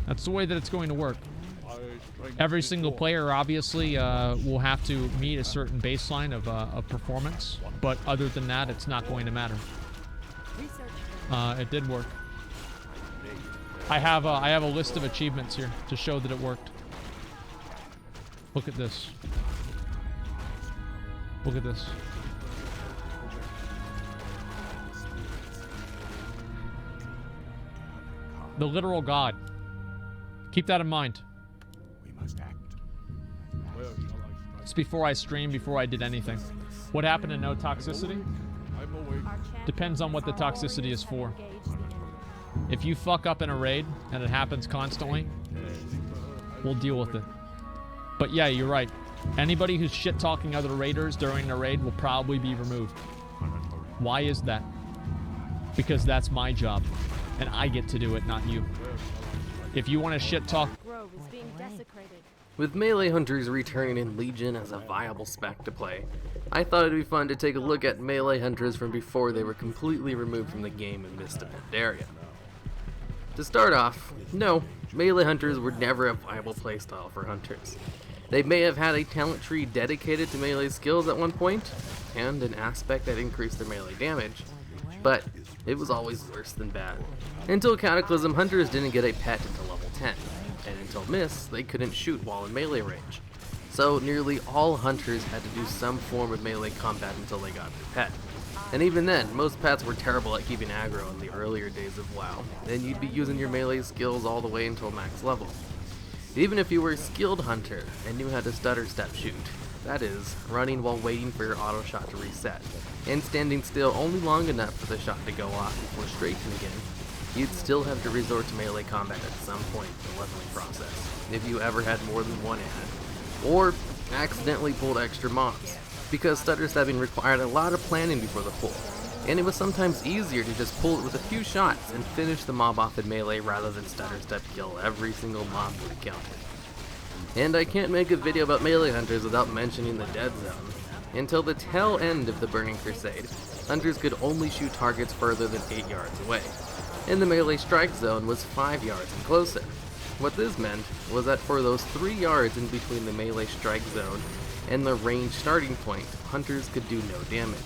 That's the way that it's going to work. Every single player obviously will have to meet a certain baseline of performance, but other than that, it's not going to matter. It did work. I have a list of achievements here to show that it worked. Look at this. Look at this. The literal god. Keep that in mind. It's before I streamed, before I did anything. What happened to no toxicity? Depends on what the toxicity is for. If you fuck up in a raid, and it happens constantly, we'll deal with it. But yeah, you're right. Anybody who's shit-talking other raiders during a raid will probably be removed. Why is that? Because that's my job. And I get to do it, not you. If you want to shit-talk... With melee hunters returning in Legion as a viable spec to play, I thought it'd be fun to take a look at melee hunters from before they were completely removed from the game in Mist of Pandaria. To start off, no, melee hunters were never a viable playstyle for hunters. They may have had a talent tree dedicated to melee skills at one point, and an aspect that increased their melee damage, but it was always worse than bad. Until Cataclysm, hunters didn't get a pet until level 10, and until Mist, they couldn't shoot while in melee range. So nearly all hunters had to do some form of melee combat until they got their pet. And even then, most pets were terrible at keeping aggro in the earlier days of WoW, and you'd be using your melee skills all the way until max level. Even if you were a skilled hunter and knew how to stutter step shoot, that is, running while waiting for your auto shot to reset, and standing still only long enough for the shot to go off before strafing again, you'd still have to resort to melee combat at some point in the leveling process, if you ever had more than one ad, or accidentally pulled extra mobs, because stutter stepping required a lot of planning before the pull, and it was sometimes easier to just pull it with a few shots and finish the mob off in melee rather than stutter step kill every single mob that encountered. And I can't make a video about melee hunters without mentioning the dead zone. Until the tail end of the Burning Crusade, hunters could only shoot targets further than 8 yards away, and the melee strike zone was 5 yards and closer. What this meant was that for those 3 yards in between the melee strike zone and the range starting point, hunters could do no damage.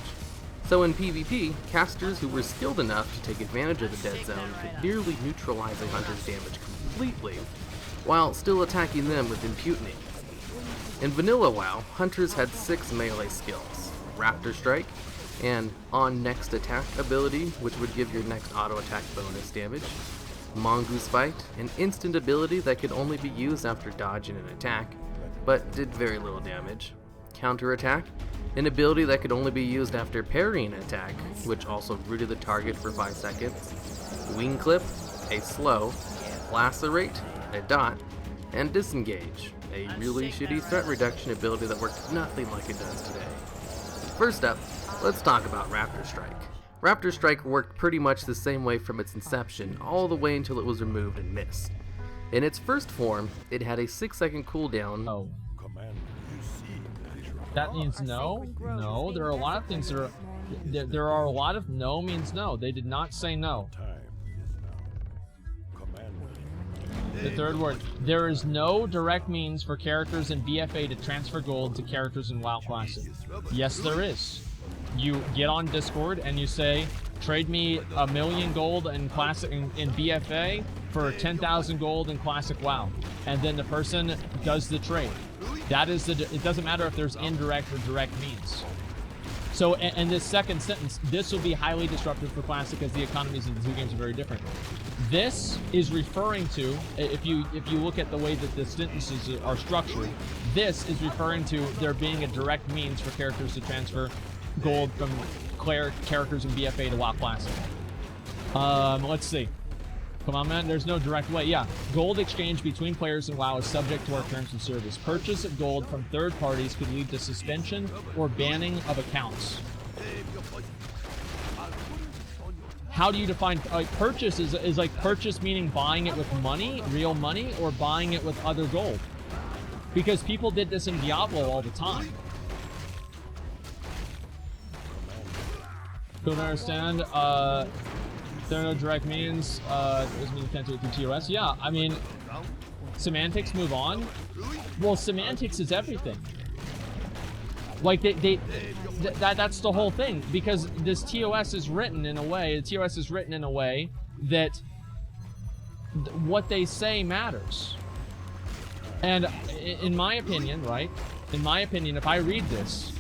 So in PvP, casters who were skilled enough to take advantage of the dead zone could nearly neutralize a hunter's damage completely, while still attacking them with impunity. In vanilla WoW, hunters had 6 melee skills: Raptor Strike, and On Next Attack ability, which would give your next auto attack bonus damage, Mongoose Bite, an instant ability that could only be used after dodging an attack, but did very little damage, Counter Attack, an ability that could only be used after parrying an attack, which also rooted the target for 5 seconds, Wing Clip, a slow, Lacerate, a dot, and Disengage, a really shitty threat reduction ability that worked nothing like it does today. First up, let's talk about Raptor Strike. Raptor Strike worked pretty much the same way from its inception, all the way until it was removed in Mist. In its first form, it had a 6-second cooldown. Oh. That means no? No, there are a lot of things that are... There are a lot of no means no. They did not say no. The third word. There is no direct means for characters in BFA to transfer gold to characters in WoW Classic. Yes, there is. You get on Discord and you say, trade me 1,000,000 gold in Classic in BFA for 10,000 gold in Classic WoW. And then the person does the trade. That is it doesn't matter if there's indirect or direct means. So, in this second sentence, this will be highly disruptive for Classic as the economies of the two games are very different. This is referring to, if you look at the way that the sentences are structured, this is referring to there being a direct means for characters to transfer gold from characters in BFA to WoW Classic. Let's see. Come on, man. There's no direct way. Yeah. Gold exchange between players in WoW is subject to our terms of service. Purchase of gold from third parties could lead to suspension or banning of accounts. How do you define purchase? Is like purchase meaning buying it with money, real money, or buying it with other gold? Because people did this in Diablo all the time. Don't understand. There are no direct means. Doesn't mean you can't do it through TOS. Yeah, I mean, Semantics move on. Well, semantics is everything. Like that's the whole thing, because this TOS is written in a way. The TOS is written in a way that what they say matters. And in my opinion, right? In my opinion, if I read this,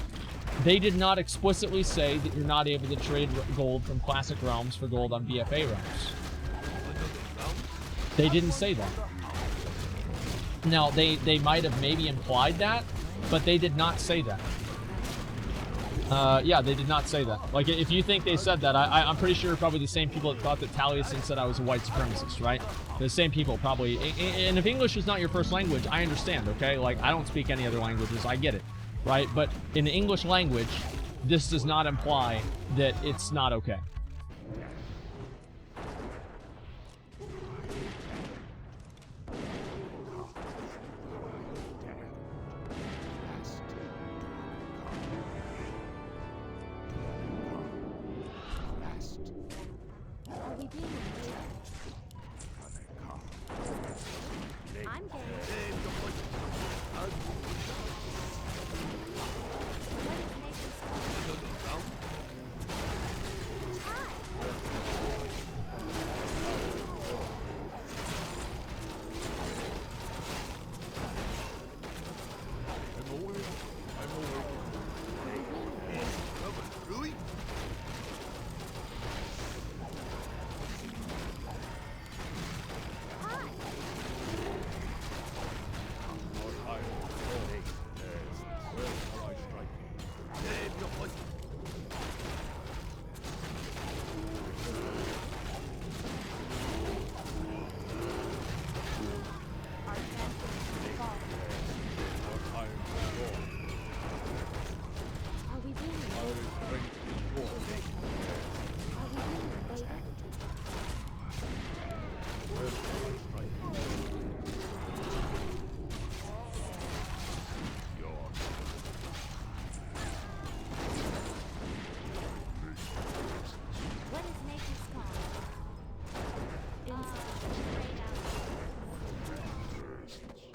they did not explicitly say that you're not able to trade gold from classic realms for gold on BFA realms. They didn't say that. Now, they might have maybe implied that, but they did not say that. Yeah, they did not say that. Like, if you think they said that, I'm pretty sure probably the same people that thought that Taliesin said I was a white supremacist, right? The same people probably. And if English is not your first language, I understand, okay? Like, I don't speak any other languages, I get it, right? But in the English language, this does not imply that it's not okay. I'm game.